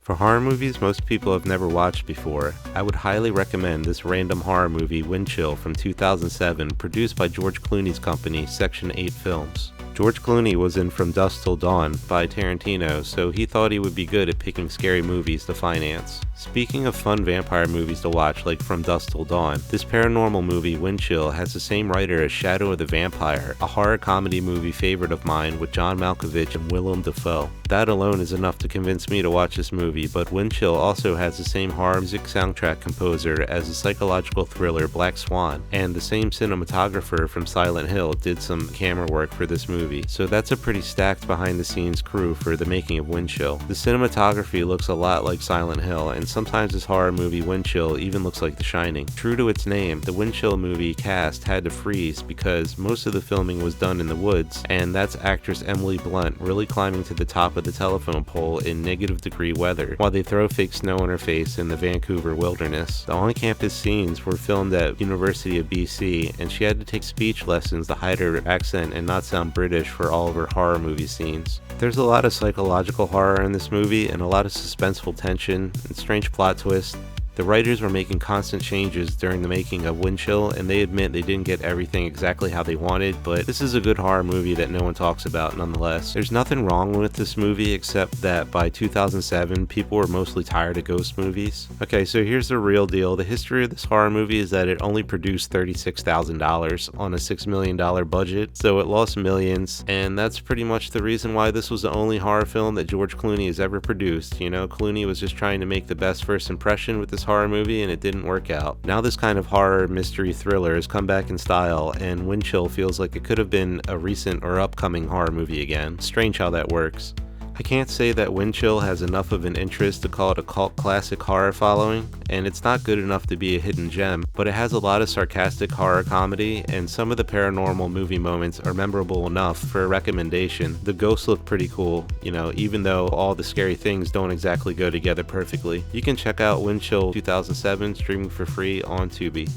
For horror movies most people have never watched before, I would highly recommend this random horror movie Windchill from 2007, produced by George Clooney's company, Section 8 Films. George Clooney was in From Dusk Till Dawn by Tarantino, so he thought he would be good at picking scary movies to finance. Speaking of fun vampire movies to watch like From Dusk Till Dawn, this paranormal movie Windchill has the same writer as Shadow of the Vampire, a horror comedy movie favorite of mine with John Malkovich and Willem Dafoe. That alone is enough to convince me to watch this movie, but Windchill also has the same horror music soundtrack composer as the psychological thriller Black Swan, and the same cinematographer from Silent Hill did some camera work for this movie, so that's a pretty stacked behind the scenes crew for the making of Windchill. The cinematography looks a lot like Silent Hill, and sometimes this horror movie Windchill even looks like The Shining. True to its name, the Windchill movie cast had to freeze because most of the filming was done in the woods, and that's actress Emily Blunt really climbing to the top of the telephone pole in negative-degree weather, while they throw fake snow on her face in the Vancouver wilderness. The on-campus scenes were filmed at University of BC, and she had to take speech lessons to hide her accent and not sound British for all of her horror movie scenes. There's a lot of psychological horror in this movie, and a lot of suspenseful tension and strange plot twists. The writers were making constant changes during the making of Windchill, and they admit they didn't get everything exactly how they wanted, but this is a good horror movie that no one talks about nonetheless. There's nothing wrong with this movie except that by 2007, people were mostly tired of ghost movies. Okay, so here's the real deal. The history of this horror movie is that it only produced $36,000 on a $6 million budget, so it lost millions, and that's pretty much the reason why this was the only horror film that George Clooney has ever produced. You know, Clooney was just trying to make the best first impression with this horror movie, and it didn't work out. Now this kind of horror mystery thriller has come back in style, and Windchill feels like it could have been a recent or upcoming horror movie again. Strange how that works. I can't say that Windchill has enough of an interest to call it a cult classic horror following, and it's not good enough to be a hidden gem, but it has a lot of sarcastic horror comedy, and some of the paranormal movie moments are memorable enough for a recommendation. The ghosts look pretty cool, you know, even though all the scary things don't exactly go together perfectly. You can check out Windchill 2007 streaming for free on Tubi.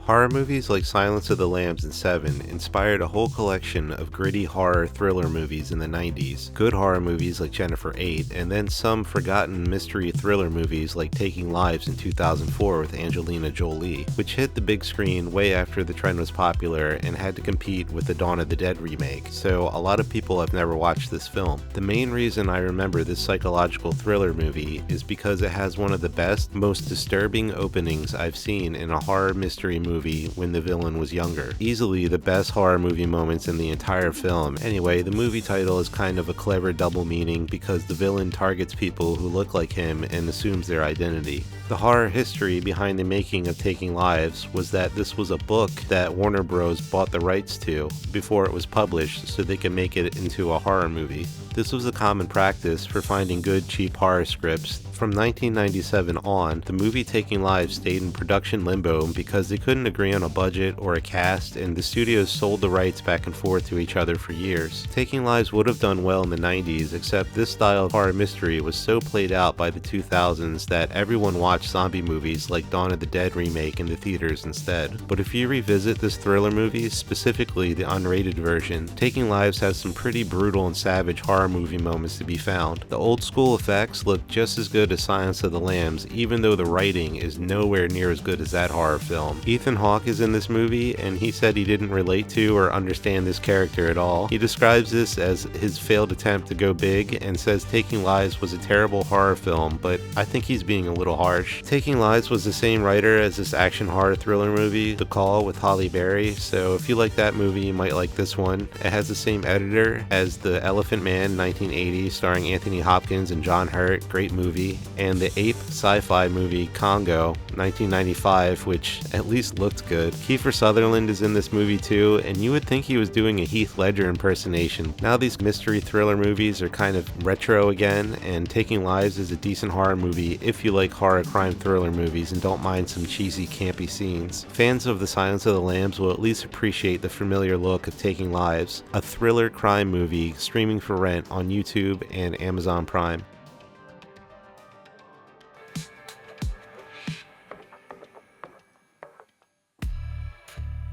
Horror movies like Silence of the Lambs and Seven inspired a whole collection of gritty horror thriller movies in the 90s, good horror movies like Jennifer 8, and then some forgotten mystery thriller movies like Taking Lives in 2004 with Angelina Jolie, which hit the big screen way after the trend was popular and had to compete with the Dawn of the Dead remake, so a lot of people have never watched this film. The main reason I remember this psychological thriller movie is because it has one of the best, most disturbing openings I've seen in a horror mystery movie when the villain was younger. Easily the best horror movie moments in the entire film. Anyway, the movie title is kind of a clever double meaning because the villain targets people who look like him and assumes their identity. The horror history behind the making of Taking Lives was that this was a book that Warner Bros. Bought the rights to before it was published so they could make it into a horror movie. This was a common practice for finding good, cheap horror scripts. From 1997 on, the movie Taking Lives stayed in production limbo because they couldn't agree on a budget or a cast, and the studios sold the rights back and forth to each other for years. Taking Lives would have done well in the 90s, except this style of horror mystery was so played out by the 2000s that everyone watched zombie movies like Dawn of the Dead remake in the theaters instead. But if you revisit this thriller movie, specifically the unrated version, Taking Lives has some pretty brutal and savage horror movie moments to be found. The old school effects look just as good as Silence of the Lambs, even though the writing is nowhere near as good as that horror film. Ethan Hawke is in this movie, and he said he didn't relate to or understand this character at all. He describes this as his failed attempt to go big and says Taking Lives was a terrible horror film, but I think he's being a little harsh. Taking Lives was the same writer as this action horror thriller movie, The Call with Halle Berry, so if you like that movie, you might like this one. It has the same editor as The Elephant Man 1980, starring Anthony Hopkins and John Hurt, great movie, and the ape sci-fi movie Congo 1995, which at least looked good. Kiefer Sutherland is in this movie too, and you would think he was doing a Heath Ledger impersonation. Now these mystery thriller movies are kind of retro again, and Taking Lives is a decent horror movie if you like horror crime thriller movies and don't mind some cheesy campy scenes. Fans of The Silence of the Lambs will at least appreciate the familiar look of Taking Lives, a thriller crime movie streaming for rent on YouTube and Amazon Prime.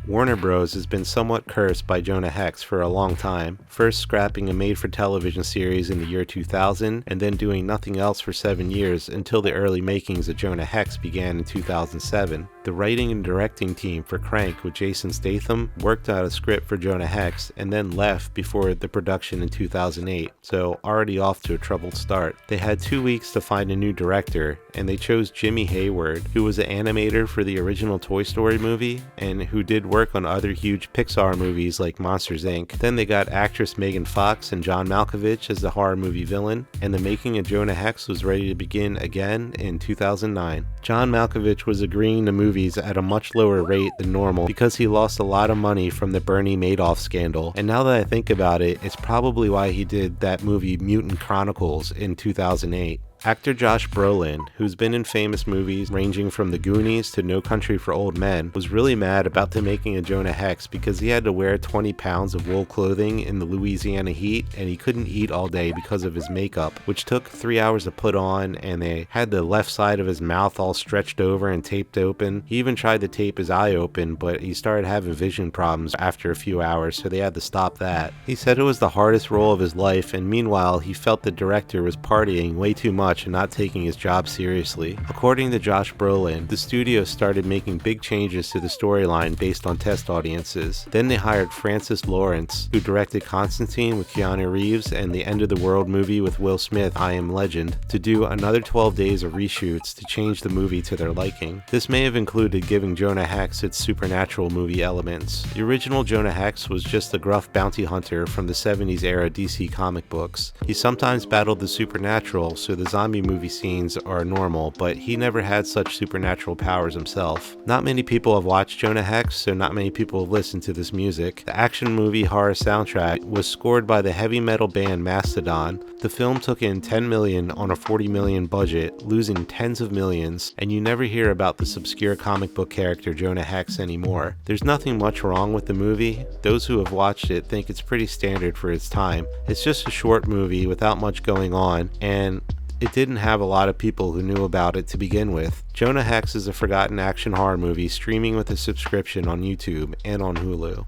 Warner Bros. Has been somewhat cursed by Jonah Hex for a long time, first scrapping a made-for-television series in the year 2000, and then doing nothing else for 7 years until the early makings of Jonah Hex began in 2007. The writing and directing team for Crank with Jason Statham worked out a script for Jonah Hex and then left before the production in 2008, so already off to a troubled start. They had 2 weeks to find a new director, and they chose Jimmy Hayward, who was an animator for the original Toy Story movie and who did work on other huge Pixar movies like Monsters Inc. Then they got actress Megan Fox and John Malkovich as the horror movie villain, and the making of Jonah Hex was ready to begin again in 2009. John Malkovich was agreeing to movies at a much lower rate than normal because he lost a lot of money from the Bernie Madoff scandal, and now that I think about it, it's probably why he did that movie Mutant Chronicles in 2008. Actor Josh Brolin, who's been in famous movies ranging from The Goonies to No Country for Old Men, was really mad about the making of Jonah Hex because he had to wear 20 pounds of wool clothing in the Louisiana heat, and he couldn't eat all day because of his makeup, which took 3 hours to put on, and they had the left side of his mouth all stretched over and taped open. He even tried to tape his eye open, but he started having vision problems after a few hours, so they had to stop that. He said it was the hardest role of his life, and meanwhile, he felt the director was partying way too much and not taking his job seriously. According to Josh Brolin, the studio started making big changes to the storyline based on test audiences. Then they hired Francis Lawrence, who directed Constantine with Keanu Reeves and the End of the World movie with Will Smith, I Am Legend, to do another 12 days of reshoots to change the movie to their liking. This may have included giving Jonah Hex its supernatural movie elements. The original Jonah Hex was just a gruff bounty hunter from the 70s era DC comic books. He sometimes battled the supernatural, so the zombie movie scenes are normal, but he never had such supernatural powers himself. Not many people have watched Jonah Hex, so not many people have listened to this music. The action movie horror soundtrack was scored by the heavy metal band Mastodon. The film took in $10 million on a $40 million budget, losing tens of millions, and you never hear about this obscure comic book character Jonah Hex anymore. There's nothing much wrong with the movie. Those who have watched it think it's pretty standard for its time. It's just a short movie without much going on, and it didn't have a lot of people who knew about it to begin with. Jonah Hex is a forgotten action horror movie streaming with a subscription on YouTube and on Hulu.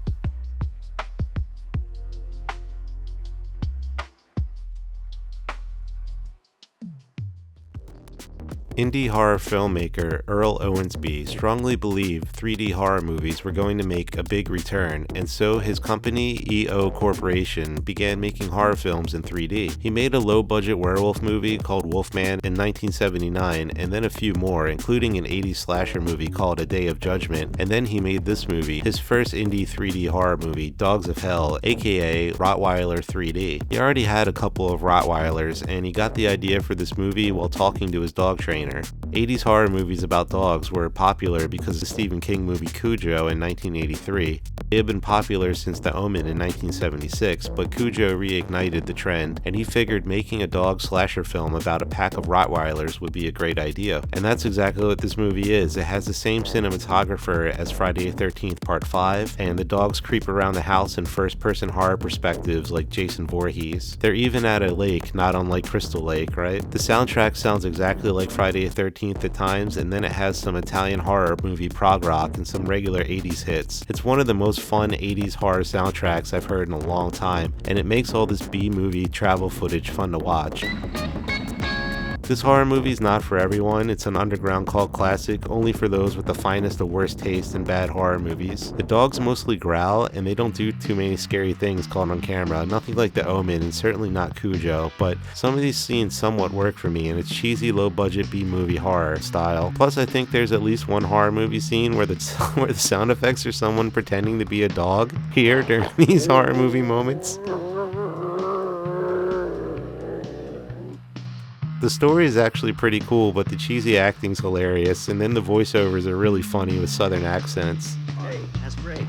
Indie horror filmmaker Earl Owensby strongly believed 3D horror movies were going to make a big return, and so his company, EO Corporation, began making horror films in 3D. He made a low-budget werewolf movie called Wolfman in 1979, and then a few more, including an 80s slasher movie called A Day of Judgment, and then he made this movie, his first indie 3D horror movie, Dogs of Hell, aka Rottweiler 3D. He already had a couple of Rottweilers, and he got the idea for this movie while talking to his dog trainer. 80s horror movies about dogs were popular because of the Stephen King movie Cujo in 1983. They had been popular since The Omen in 1976, but Cujo reignited the trend, and he figured making a dog slasher film about a pack of Rottweilers would be a great idea. And that's exactly what this movie is. It has the same cinematographer as Friday the 13th Part 5, and the dogs creep around the house in first-person horror perspectives like Jason Voorhees. They're even at a lake, not unlike Crystal Lake, right? The soundtrack sounds exactly like Friday the 13th at times, and then it has some Italian horror movie prog rock and some regular 80s hits. It's one of the most fun 80s horror soundtracks I've heard in a long time, and it makes all this B-movie travel footage fun to watch. This horror movie is not for everyone. It's an underground cult classic, only for those with the finest of worst taste in bad horror movies. The dogs mostly growl, and they don't do too many scary things caught on camera. Nothing like The Omen, and certainly not Cujo, but some of these scenes somewhat work for me, and it's cheesy, low-budget B-movie horror style. Plus, I think there's at least one horror movie scene where the sound effects are someone pretending to be a dog here during these horror movie moments. The story is actually pretty cool, but the cheesy acting's hilarious, and then the voiceovers are really funny with southern accents. Hey, that's great.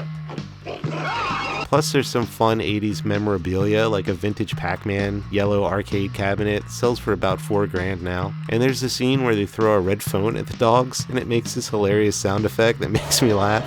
Plus there's some fun 80s memorabilia, like a vintage Pac-Man yellow arcade cabinet. It sells for about $4,000 now. And there's a scene where they throw a red phone at the dogs, and it makes this hilarious sound effect that makes me laugh.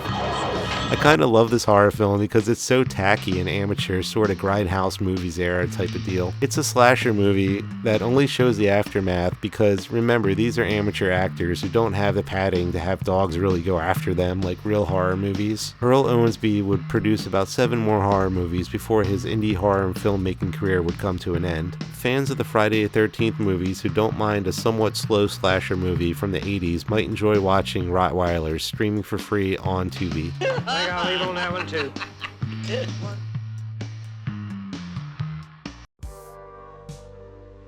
I kind of love this horror film because it's so tacky and amateur, sort of grindhouse movies era type of deal. It's a slasher movie that only shows the aftermath because, remember, these are amateur actors who don't have the padding to have dogs really go after them like real horror movies. Earl Owensby would produce about 7 more horror movies before his indie horror filmmaking career would come to an end. Fans of the Friday the 13th movies who don't mind a somewhat slow slasher movie from the 80s might enjoy watching Rottweilers streaming for free on Tubi. I'll leave on that one too.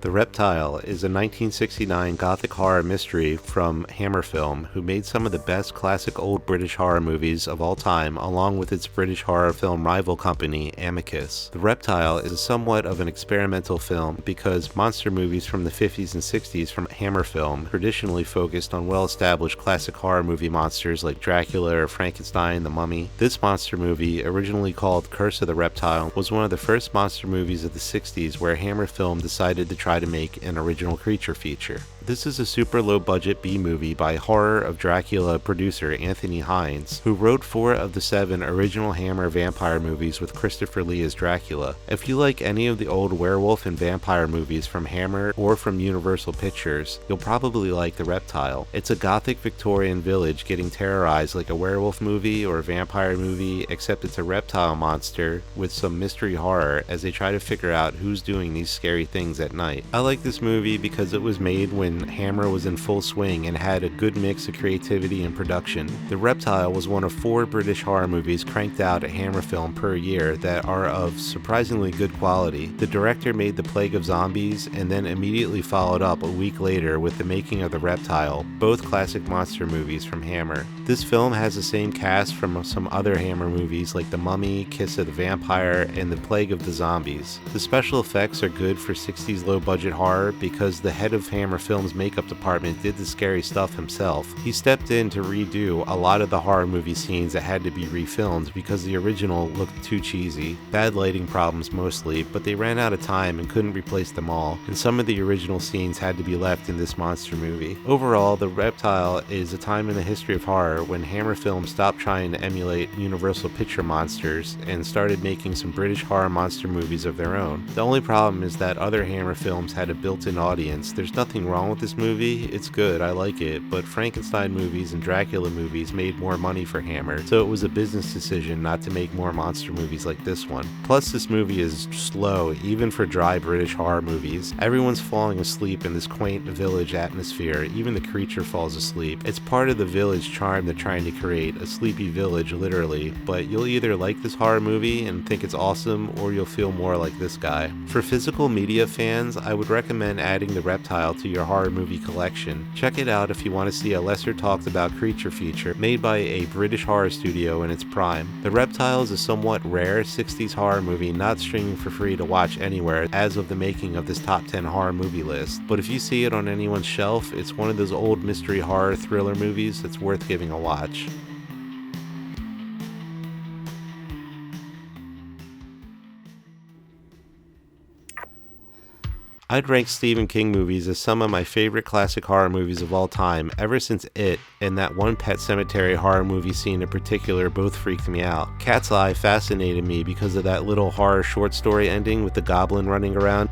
The Reptile is a 1969 gothic horror mystery from Hammer Film, who made some of the best classic old British horror movies of all time, along with its British horror film rival company, Amicus. The Reptile is somewhat of an experimental film because monster movies from the 50s and 60s from Hammer Film traditionally focused on well-established classic horror movie monsters like Dracula or Frankenstein, the Mummy. This monster movie, originally called Curse of the Reptile, was one of the first monster movies of the 60s where Hammer Film decided to try to make an original creature feature. This is a super low-budget B-movie by Horror of Dracula producer Anthony Hines, who wrote 4 of the 7 original Hammer vampire movies with Christopher Lee as Dracula. If you like any of the old werewolf and vampire movies from Hammer or from Universal Pictures, you'll probably like The Reptile. It's a gothic Victorian village getting terrorized like a werewolf movie or a vampire movie, except it's a reptile monster with some mystery horror as they try to figure out who's doing these scary things at night. I like this movie because it was made when Hammer was in full swing and had a good mix of creativity and production. The Reptile was one of 4 British horror movies cranked out at Hammer Film per year that are of surprisingly good quality. The director made The Plague of Zombies and then immediately followed up a week later with the making of The Reptile, both classic monster movies from Hammer. This film has the same cast from some other Hammer movies like The Mummy, Kiss of the Vampire, and The Plague of the Zombies. The special effects are good for 60s low-budget horror because the head of Hammer Film's makeup department did the scary stuff himself. He stepped in to redo a lot of the horror movie scenes that had to be refilmed because the original looked too cheesy. Bad lighting problems mostly, but they ran out of time and couldn't replace them all, and some of the original scenes had to be left in this monster movie. Overall, The Reptile is a time in the history of horror when Hammer Film stopped trying to emulate Universal Picture monsters and started making some British horror monster movies of their own. The only problem is that other Hammer films had a built-in audience. There's nothing wrong with this movie, it's good, I like it, but Frankenstein movies and Dracula movies made more money for Hammer, so it was a business decision not to make more monster movies like this one. Plus, this movie is slow, even for dry British horror movies. Everyone's falling asleep in this quaint village atmosphere, even the creature falls asleep. It's part of the village charm they're trying to create, a sleepy village literally, but you'll either like this horror movie and think it's awesome, or you'll feel more like this guy. For physical media fans, I would recommend adding The Reptile to your horror movie collection. Check it out if you want to see a lesser talked about creature feature made by a British horror studio in its prime. The Reptile is a somewhat rare 60s horror movie not streaming for free to watch anywhere as of the making of this top 10 horror movie list, but if you see it on anyone's shelf, it's one of those old mystery horror thriller movies that's worth giving a watch. I'd rank Stephen King movies as some of my favorite classic horror movies of all time ever since It and that one Pet Sematary horror movie scene in particular both freaked me out. Cat's Eye fascinated me because of that little horror short story ending with the goblin running around.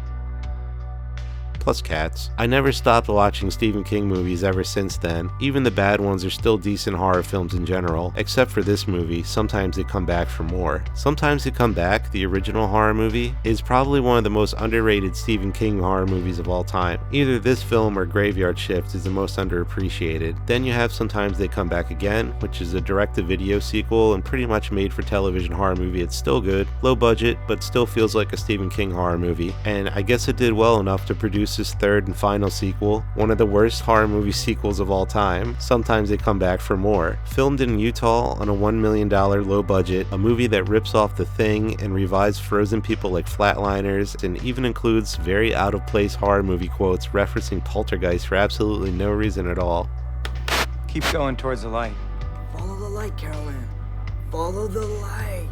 Plus cats. I never stopped watching Stephen King movies ever since then. Even the bad ones are still decent horror films in general, except for this movie. Sometimes they come back for more. Sometimes They Come Back, the original horror movie, is probably one of the most underrated Stephen King horror movies of all time. Either this film or Graveyard Shift is the most underappreciated. Then you have Sometimes They Come Back Again, which is a direct-to-video sequel and pretty much made-for-television horror movie. It's still good, low budget, but still feels like a Stephen King horror movie, and I guess it did well enough to produce his 3rd and final sequel, one of the worst horror movie sequels of all time, Sometimes They Come Back for More. Filmed in Utah on a $1 million low budget, a movie that rips off The Thing and revives frozen people like Flatliners, and even includes very out-of-place horror movie quotes referencing Poltergeist for absolutely no reason at all. Keep going towards the light. Follow the light, Carolyn. Follow the light.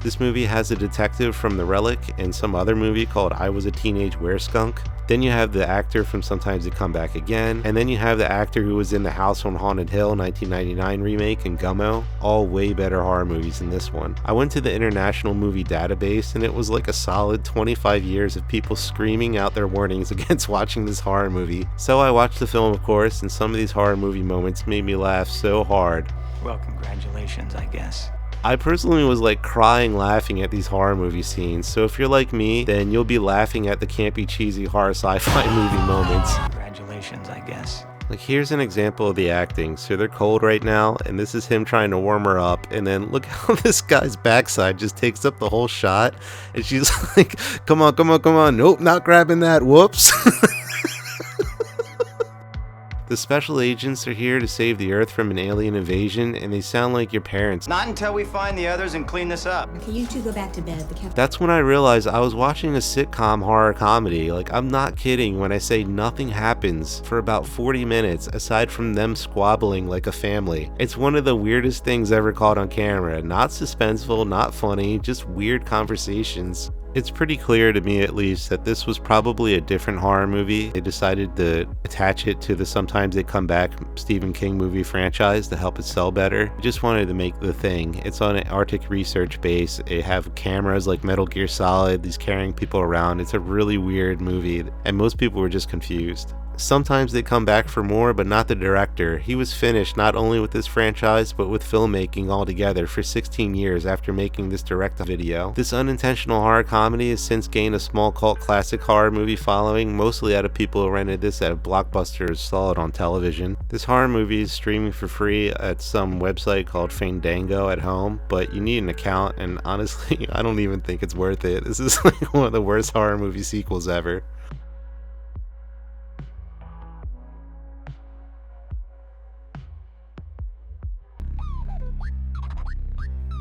This movie has a detective from The Relic and some other movie called I Was a Teenage Wereskunk. Then you have the actor from Sometimes They Come Back Again, and then you have the actor who was in The House on Haunted Hill 1999 remake and Gummo. All way better horror movies than this one. I went to the International Movie Database and it was like a solid 25 years of people screaming out their warnings against watching this horror movie. So I watched the film, of course, and some of these horror movie moments made me laugh so hard. Well, congratulations, I guess. I personally was like crying laughing at these horror movie scenes, so if you're like me, then you'll be laughing at the campy, cheesy horror sci-fi movie moments. Congratulations, I guess. Like, here's an example of the acting. So they're cold right now, and this is him trying to warm her up, and then look how this guy's backside just takes up the whole shot, and she's like, come on, come on, come on, nope, not grabbing that, whoops. The special agents are here to save the Earth from an alien invasion, and they sound like your parents. Not until we find the others and clean this up. Okay, you two go back to bed. That's when I realized I was watching a sitcom horror comedy. Like, I'm not kidding when I say nothing happens for about 40 minutes aside from them squabbling like a family. It's one of the weirdest things ever caught on camera. Not suspenseful, not funny, just weird conversations. It's pretty clear to me, at least, that this was probably a different horror movie. They decided to attach it to the Sometimes They Come Back Stephen King movie franchise to help it sell better. They just wanted to make The Thing. It's on an Arctic research base. They have cameras like Metal Gear Solid, these carrying people around. It's a really weird movie, and most people were just confused. Sometimes They Come Back for more, but not the director. He was finished not only with this franchise, but with filmmaking altogether for 16 years after making this direct-to-video. This unintentional horror comedy has since gained a small cult classic horror movie following, mostly out of people who rented this at Blockbuster or saw it on television. This horror movie is streaming for free at some website called Fandango at home, but you need an account, and honestly, I don't even think it's worth it. This is like one of the worst horror movie sequels ever.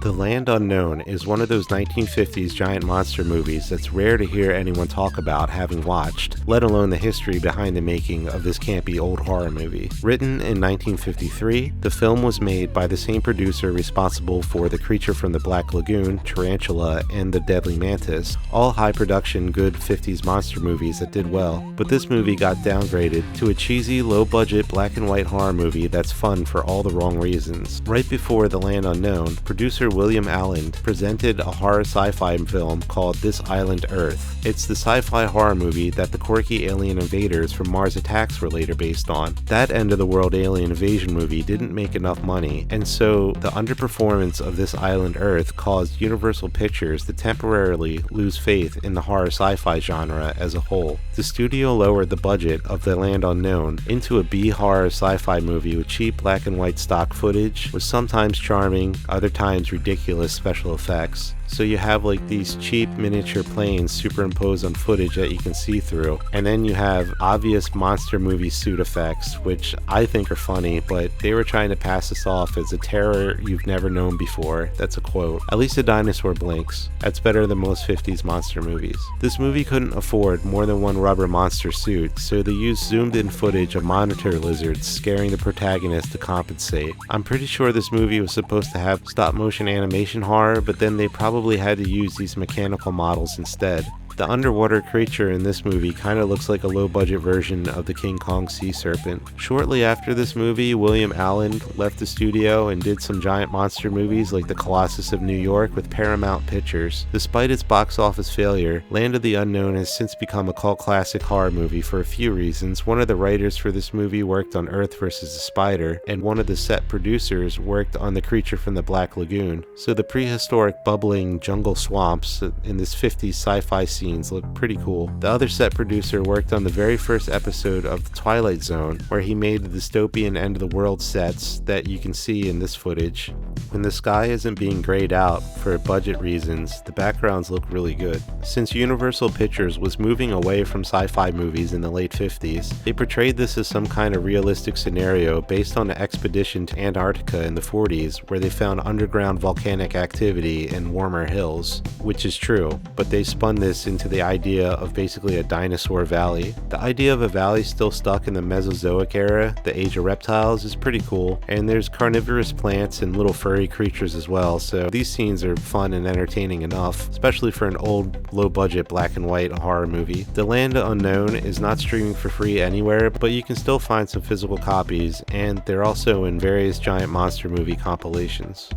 The Land Unknown is one of those 1950s giant monster movies that's rare to hear anyone talk about having watched, let alone the history behind the making of this campy old horror movie. Written in 1953, the film was made by the same producer responsible for The Creature from the Black Lagoon, Tarantula, and The Deadly Mantis, all high-production, good 50s monster movies that did well, but this movie got downgraded to a cheesy, low-budget black and white horror movie that's fun for all the wrong reasons. Right before The Land Unknown, producer William Allen presented a horror sci-fi film called This Island Earth. It's the sci-fi horror movie that the quirky alien invaders from Mars Attacks were later based on. That end-of-the-world alien invasion movie didn't make enough money, and so the underperformance of This Island Earth caused Universal Pictures to temporarily lose faith in the horror sci-fi genre as a whole. The studio lowered the budget of The Land Unknown into a B-horror sci-fi movie with cheap black and white stock footage, with sometimes charming, other times ridiculous special effects. So you have like these cheap miniature planes superimposed on footage that you can see through, and then you have obvious monster movie suit effects, which I think are funny, but they were trying to pass this off as a terror you've never known before. That's a quote. At least a dinosaur blinks. That's better than most 50s monster movies. This movie couldn't afford more than one rubber monster suit, so they used zoomed in footage of monitor lizards scaring the protagonist to compensate. I'm pretty sure this movie was supposed to have stop motion animation horror, but then they probably had to use these mechanical models instead. The underwater creature in this movie kind of looks like a low-budget version of the King Kong sea serpent. Shortly after this movie, William Allen left the studio and did some giant monster movies like The Colossus of New York with Paramount Pictures. Despite its box office failure, Land of the Unknown has since become a cult classic horror movie for a few reasons. One of the writers for this movie worked on Earth vs. the Spider, and one of the set producers worked on The Creature from the Black Lagoon. So the prehistoric bubbling jungle swamps in this 50s sci-fi scene look pretty cool. The other set producer worked on the very first episode of The Twilight Zone, where he made the dystopian end of the world sets that you can see in this footage. When the sky isn't being grayed out for budget reasons, the backgrounds look really good. Since Universal Pictures was moving away from sci-fi movies in the late 50s, they portrayed this as some kind of realistic scenario based on an expedition to Antarctica in the 40s where they found underground volcanic activity in warmer hills, which is true, but they spun this into the idea of basically a dinosaur valley. The idea of a valley still stuck in the Mesozoic era, the age of reptiles, is pretty cool, and there's carnivorous plants and little fur furry creatures as well, so these scenes are fun and entertaining enough, especially for an old, low-budget black and white horror movie. The Land Unknown is not streaming for free anywhere, but you can still find some physical copies, and they're also in various giant monster movie compilations.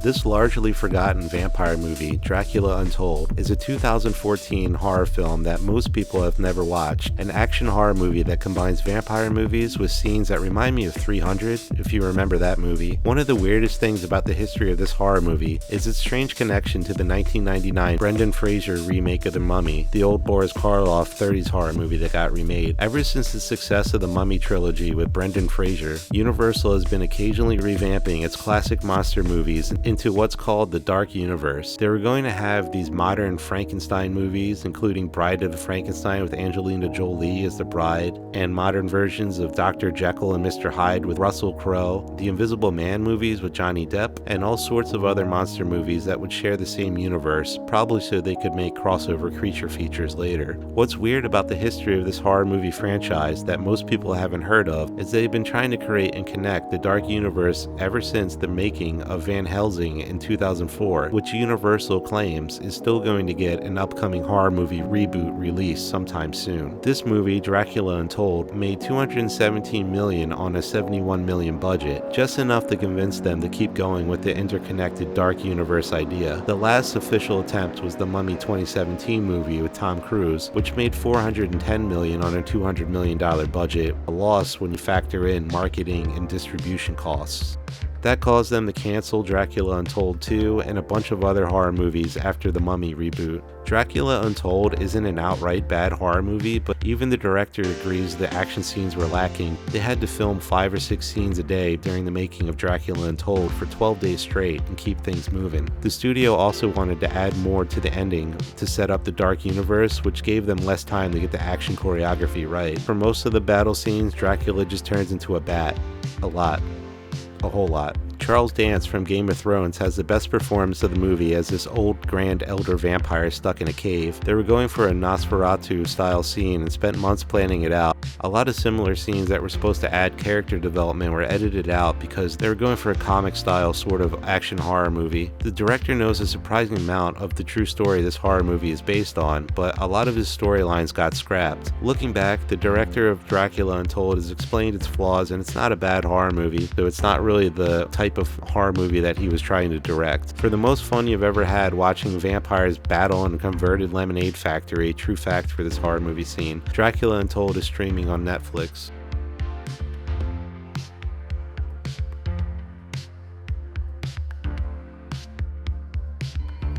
This largely forgotten vampire movie, Dracula Untold, is a 2014 horror film that most people have never watched, an action horror movie that combines vampire movies with scenes that remind me of 300, if you remember that movie. One of the weirdest things about the history of this horror movie is its strange connection to the 1999 Brendan Fraser remake of The Mummy, the old Boris Karloff 30s horror movie that got remade. Ever since the success of the Mummy trilogy with Brendan Fraser, Universal has been occasionally revamping its classic monster movies into what's called the Dark Universe. They were going to have these modern Frankenstein movies, including Bride of Frankenstein with Angelina Jolie as the bride, and modern versions of Dr. Jekyll and Mr. Hyde with Russell Crowe, the Invisible Man movies with Johnny Depp, and all sorts of other monster movies that would share the same universe, probably so they could make crossover creature features later. What's weird about the history of this horror movie franchise that most people haven't heard of is they've been trying to create and connect the Dark Universe ever since the making of Van Helsing in 2004, which Universal claims is still going to get an upcoming horror movie reboot release sometime soon. This movie, Dracula Untold, made $217 million on a $71 million budget, just enough to convince them to keep going with the interconnected Dark Universe idea. The last official attempt was the Mummy 2017 movie with Tom Cruise, which made $410 million on a $200 million budget, a loss when you factor in marketing and distribution costs. That caused them to cancel Dracula Untold 2 and a bunch of other horror movies after the Mummy reboot. Dracula Untold isn't an outright bad horror movie, but even the director agrees the action scenes were lacking. They had to film 5 or 6 scenes a day during the making of Dracula Untold for 12 days straight and keep things moving. The studio also wanted to add more to the ending to set up the Dark Universe, which gave them less time to get the action choreography right. For most of the battle scenes, Dracula just turns into a bat. A whole lot. Charles Dance from Game of Thrones has the best performance of the movie as this old grand elder vampire stuck in a cave. They were going for a Nosferatu style scene and spent months planning it out. A lot of similar scenes that were supposed to add character development were edited out because they were going for a comic style sort of action horror movie. The director knows a surprising amount of the true story this horror movie is based on, but a lot of his storylines got scrapped. Looking back, the director of Dracula Untold has explained its flaws, and it's not a bad horror movie, though it's not really the type of horror movie that he was trying to direct. For the most fun you've ever had watching vampires battle in a converted lemonade factory, true fact for this horror movie scene, Dracula Untold is streaming on Netflix.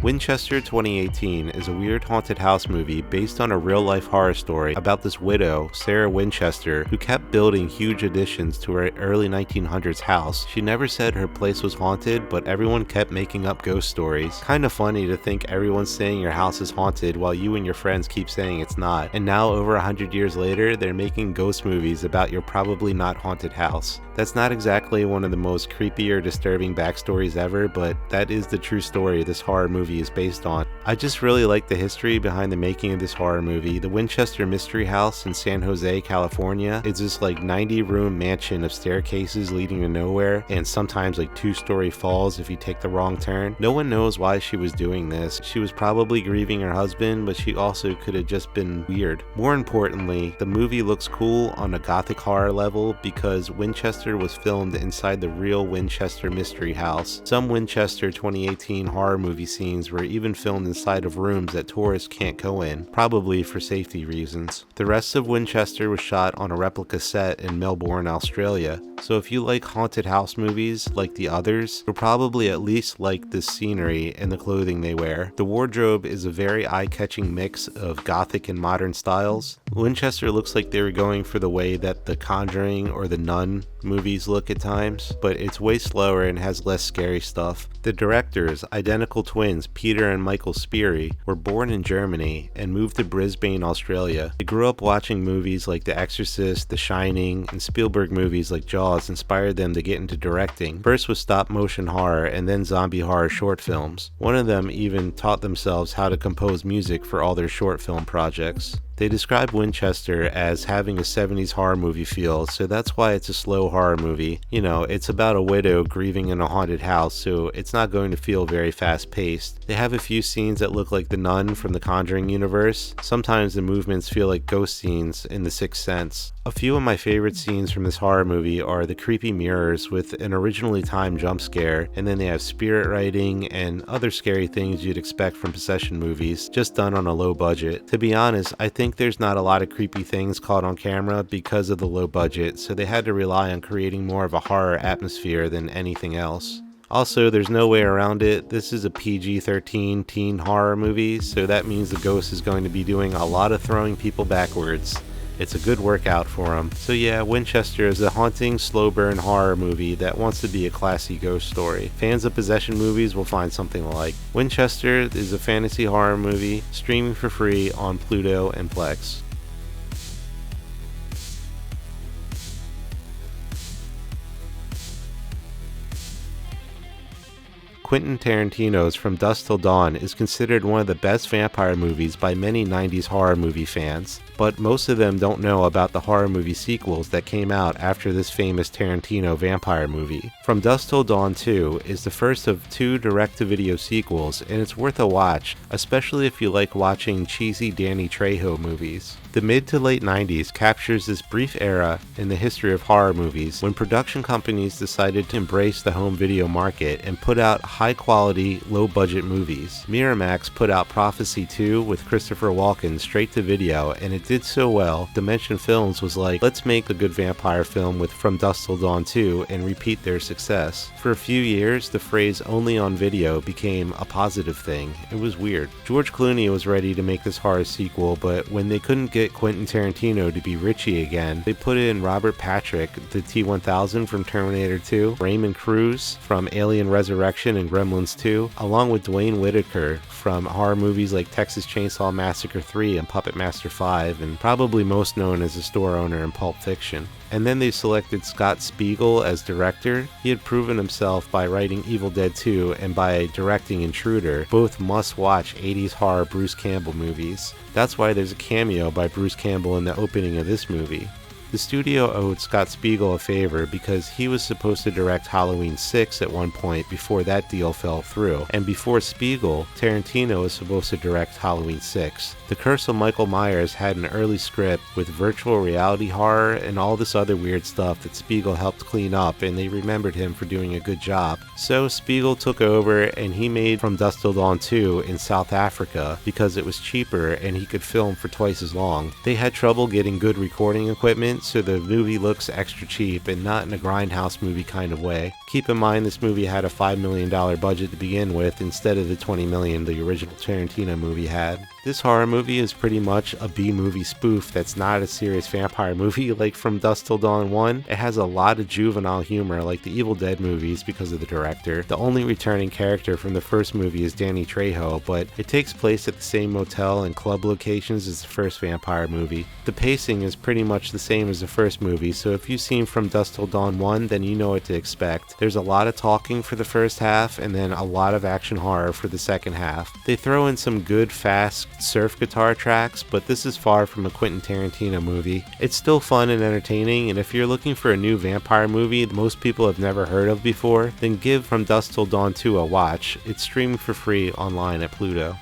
Winchester 2018 is a weird haunted house movie based on a real-life horror story about this widow, Sarah Winchester, who kept building huge additions to her early 1900s house. She never said her place was haunted, but everyone kept making up ghost stories. Kinda funny to think everyone's saying your house is haunted while you and your friends keep saying it's not. And now, over 100 years later, they're making ghost movies about your probably not haunted house. That's not exactly one of the most creepy or disturbing backstories ever, but that is the true story this horror movie is based on. I just really like the history behind the making of this horror movie. The Winchester Mystery House in San Jose, California is this like 90-room mansion of staircases leading to nowhere, and sometimes like 2-story falls if you take the wrong turn. No one knows why she was doing this. She was probably grieving her husband, but she also could have just been weird. More importantly, the movie looks cool on a gothic horror level because Winchester was filmed inside the real Winchester Mystery House. Some Winchester 2018 horror movie scenes were even filmed inside of rooms that tourists can't go in, probably for safety reasons. The rest of Winchester was shot on a replica set in Melbourne, Australia, so if you like haunted house movies like the others, you'll probably at least like the scenery and the clothing they wear. The wardrobe is a very eye-catching mix of gothic and modern styles. Winchester looks like they were going for the way that The Conjuring or The Nun movies look at times, but it's way slower and has less scary stuff. The directors, identical twins Peter and Michael Spiery, were born in Germany and moved to Brisbane, Australia. They grew up watching movies like The Exorcist, The Shining, and Spielberg movies like Jaws saws inspired them to get into directing, first with stop motion horror and then zombie horror short films. One of them even taught themselves how to compose music for all their short film projects. They describe Winchester as having a 70s horror movie feel, so that's why it's a slow horror movie. You know, it's about a widow grieving in a haunted house, so it's not going to feel very fast-paced. They have a few scenes that look like The Nun from the Conjuring universe. Sometimes the movements feel like ghost scenes in The Sixth Sense. A few of my favorite scenes from this horror movie are the creepy mirrors with an originally timed jump scare, and then they have spirit writing and other scary things you'd expect from possession movies, just done on a low budget. To be honest, I think there's not a lot of creepy things caught on camera because of the low budget, so they had to rely on creating more of a horror atmosphere than anything else. Also, there's no way around it, this is a PG-13 teen horror movie, so that means the ghost is going to be doing a lot of throwing people backwards. It's a good workout for him. So yeah, Winchester is a haunting, slow burn horror movie that wants to be a classy ghost story. Fans of possession movies will find something to like. Winchester is a fantasy horror movie, streaming for free on Pluto and Plex. Quentin Tarantino's From Dusk Till Dawn is considered one of the best vampire movies by many 90s horror movie fans, but most of them don't know about the horror movie sequels that came out after this famous Tarantino vampire movie. From Dusk Till Dawn 2 is the first of 2 direct-to-video sequels, and it's worth a watch, especially if you like watching cheesy Danny Trejo movies. The mid to late 90s captures this brief era in the history of horror movies when production companies decided to embrace the home video market and put out high-quality, low-budget movies. Miramax put out Prophecy 2 with Christopher Walken straight to video, and it did so well, Dimension Films was like, let's make a good vampire film with From Dusk Till Dawn 2 and repeat their success. For a few years, the phrase only on video became a positive thing. It was weird. George Clooney was ready to make this horror sequel, but when they couldn't get Quentin Tarantino to be Richie again, they put in Robert Patrick, the T-1000 from Terminator 2, Raymond Cruz from Alien Resurrection and Gremlins 2, along with Dwayne Whitaker from horror movies like Texas Chainsaw Massacre 3 and Puppet Master 5, and probably most known as a store owner in Pulp Fiction. And then they selected Scott Spiegel as director. He had proven himself by writing Evil Dead 2 and by directing Intruder, both must-watch 80s horror Bruce Campbell movies. That's why there's a cameo by Bruce Campbell in the opening of this movie. The studio owed Scott Spiegel a favor because he was supposed to direct Halloween 6 at one point before that deal fell through, and before Spiegel, Tarantino was supposed to direct Halloween 6. The Curse of Michael Myers had an early script with virtual reality horror and all this other weird stuff that Spiegel helped clean up, and they remembered him for doing a good job. So Spiegel took over and he made From Dusk Till Dawn 2 in South Africa because it was cheaper and he could film for twice as long. They had trouble getting good recording equipment, so the movie looks extra cheap and not in a grindhouse movie kind of way. Keep in mind this movie had a $5 million budget to begin with instead of the $20 million the original Tarantino movie had. This horror movie is pretty much a B-movie spoof that's not a serious vampire movie like From Dusk Till Dawn 1. It has a lot of juvenile humor like the Evil Dead movies because of the director. The only returning character from the first movie is Danny Trejo, but it takes place at the same motel and club locations as the first vampire movie. The pacing is pretty much the same as the first movie, so if you've seen From Dusk Till Dawn 1, then you know what to expect. There's a lot of talking for the first half and then a lot of action horror for the second half. They throw in some good, fast surf guitar tracks, but this is far from a Quentin Tarantino movie. It's still fun and entertaining, and if you're looking for a new vampire movie that most people have never heard of before, then give From Dusk Till Dawn 2 a watch. It's streaming for free online at Pluto.